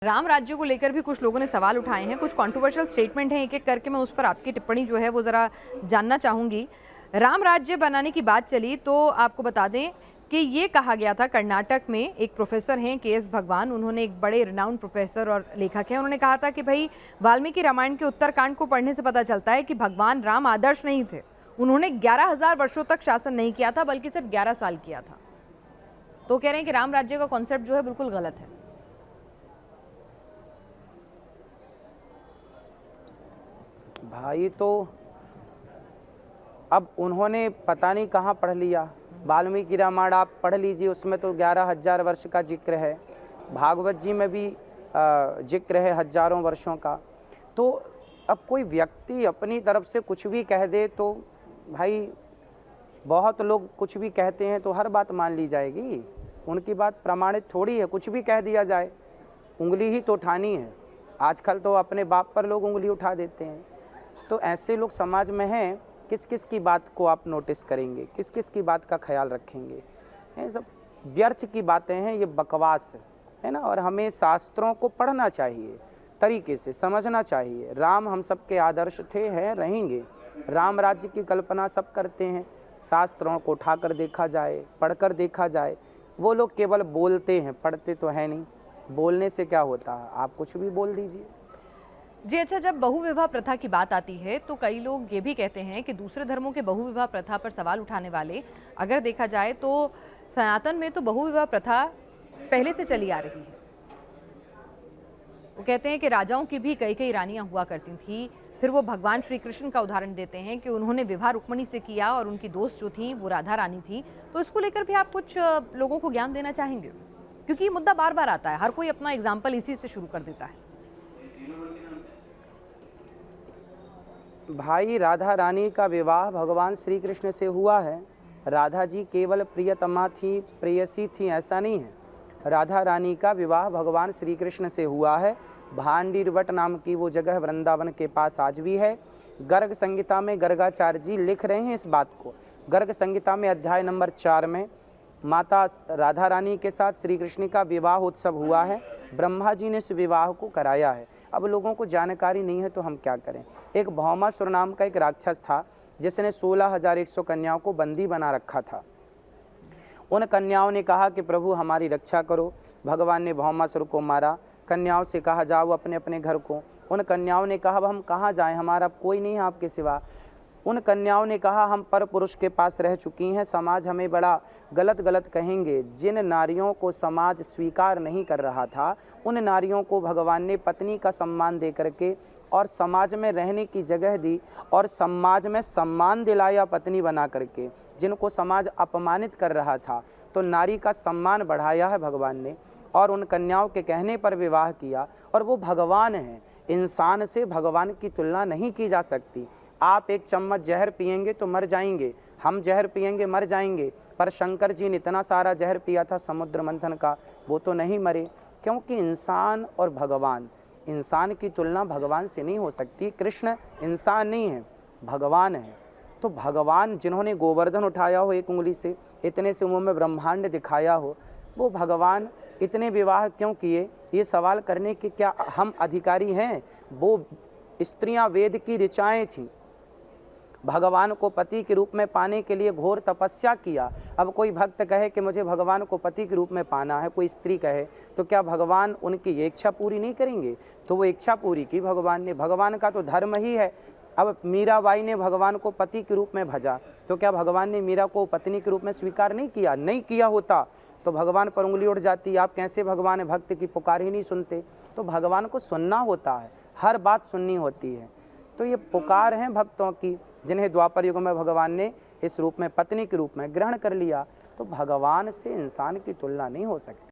राम राज्य को लेकर भी कुछ लोगों ने सवाल उठाए हैं, कुछ कंट्रोवर्शियल स्टेटमेंट हैं, एक-एक करके मैं उस पर आपकी टिप्पणी जो है वो ज़रा जानना चाहूँगी। राम राज्य बनाने की बात चली तो आपको बता दें कि ये कहा गया था कर्नाटक में एक प्रोफेसर हैं के.एस. भगवान, उन्होंने एक बड़े रिनाउंड प्रोफेसर और लेखक हैं, उन्होंने कहा था कि भई वाल्मीकि रामायण के उत्तरकांड को पढ़ने से पता चलता है कि भगवान राम आदर्श नहीं थे। उन्होंने 11,000 वर्षों तक शासन नहीं किया था बल्कि सिर्फ 11 साल किया था। तो कह रहे हैं कि राम राज्य का कॉन्सेप्ट जो है बिल्कुल गलत है। भाई तो अब उन्होंने पता नहीं कहाँ पढ़ लिया। वाल्मीकि रामायण आप पढ़ लीजिए, उसमें तो 11,000 वर्ष का जिक्र है। भागवत जी में भी जिक्र है हजारों वर्षों का। तो अब कोई व्यक्ति अपनी तरफ से कुछ भी कह दे तो भाई बहुत लोग कुछ भी कहते हैं तो हर बात मान ली जाएगी। उनकी बात प्रमाणित थोड़ी है, कुछ भी कह दिया जाए। उंगली ही तो उठानी है। आजकल तो अपने बाप पर लोग उंगली उठा देते हैं। तो ऐसे लोग समाज में हैं, किस किस की बात को आप नोटिस करेंगे, किस किस की बात का ख्याल रखेंगे। ये सब व्यर्थ की बातें हैं, ये बकवास है ना। और हमें शास्त्रों को पढ़ना चाहिए, तरीके से समझना चाहिए। राम हम सबके आदर्श थे, हैं, रहेंगे। राम राज्य की कल्पना सब करते हैं। शास्त्रों को उठाकर देखा जाए, पढ़कर देखा जाए। वो लोग केवल बोलते हैं, पढ़ते तो है नहीं। बोलने से क्या होता है, आप कुछ भी बोल दीजिए। जी अच्छा, जब बहुविवाह प्रथा की बात आती है तो कई लोग ये भी कहते हैं कि दूसरे धर्मों के बहुविवाह प्रथा पर सवाल उठाने वाले अगर देखा जाए तो सनातन में तो बहुविवाह प्रथा पहले से चली आ रही है। वो कहते हैं कि राजाओं की भी कई कई रानियां हुआ करती थी। फिर वो भगवान श्री कृष्ण का उदाहरण देते हैं कि उन्होंने विवाह रुक्मिणी से किया और उनकी दोस्त जो थी वो राधा रानी थी। तो इसको लेकर भी आप कुछ लोगों को ज्ञान देना चाहेंगे, क्योंकि ये मुद्दा बार बार आता है, हर कोई अपना एग्जाम्पल इसी से शुरू कर देता है। भाई राधा रानी का विवाह भगवान श्री कृष्ण से हुआ है। राधा जी केवल प्रियतमा थी, प्रेयसी थी, ऐसा नहीं है। राधा रानी का विवाह भगवान श्री कृष्ण से हुआ है। भांडीरवट नाम की वो जगह वृंदावन के पास आज भी है। गर्ग संहिता में गर्गाचार्य जी लिख रहे हैं इस बात को। गर्ग संहिता में अध्याय नंबर 4 में माता राधा रानी के साथ श्री कृष्ण का विवाह उत्सव हुआ है। ब्रह्मा जी ने इस विवाह को कराया है। अब लोगों को जानकारी नहीं है तो हम क्या करें। एक भौमासुर नाम का एक राक्षस था जिसने 16,100 कन्याओं को बंदी बना रखा था। उन कन्याओं ने कहा कि प्रभु हमारी रक्षा करो। भगवान ने भौमासुर को मारा। कन्याओं से कहा जाओ अपने अपने घर को। उन कन्याओं ने कहा अब हम कहाँ जाएं, हमारा कोई नहीं है आपके सिवा। उन कन्याओं ने कहा हम पर पुरुष के पास रह चुकी हैं, समाज हमें बड़ा गलत गलत कहेंगे। जिन नारियों को समाज स्वीकार नहीं कर रहा था उन नारियों को भगवान ने पत्नी का सम्मान दे करके और समाज में रहने की जगह दी और समाज में सम्मान दिलाया पत्नी बना करके। जिनको समाज अपमानित कर रहा था तो नारी का सम्मान बढ़ाया है भगवान ने और उन कन्याओं के कहने पर विवाह किया। और वो भगवान हैं, इंसान से भगवान की तुलना नहीं की जा सकती। आप एक चम्मच जहर पिएंगे तो मर जाएंगे, हम जहर पिएंगे मर जाएंगे, पर शंकर जी ने इतना सारा जहर पिया था समुद्र मंथन का, वो तो नहीं मरे। क्योंकि इंसान और भगवान, इंसान की तुलना भगवान से नहीं हो सकती। कृष्ण इंसान नहीं है, भगवान है। तो भगवान जिन्होंने गोवर्धन उठाया हो एक उंगली से, इतने से मुँह में ब्रह्मांड दिखाया हो, वो भगवान इतने विवाह क्यों किए, ये सवाल करने के क्या हम अधिकारी हैं। वो स्त्रियां वेद की ऋचाएँ थीं। भगवान को पति के रूप में पाने के लिए घोर तपस्या किया। अब कोई भक्त कहे कि मुझे भगवान को पति के रूप में पाना है, कोई स्त्री कहे, तो क्या भगवान उनकी ये इच्छा पूरी नहीं करेंगे। तो वो इच्छा पूरी की भगवान ने। भगवान का तो धर्म ही है। अब मीराबाई ने भगवान को पति के रूप में भजा, तो क्या भगवान ने मीरा को पत्नी के रूप में स्वीकार नहीं किया। नहीं किया होता तो भगवान पर उंगली उठ जाती। आप कैसे भगवान भक्त की पुकार ही नहीं सुनते। तो भगवान को सुनना होता है, हर बात सुननी होती है। तो ये पुकार हैं भक्तों की, जिन्हें द्वापर युग में भगवान ने इस रूप में पत्नी के रूप में ग्रहण कर लिया। तो भगवान से इंसान की तुलना नहीं हो सकती।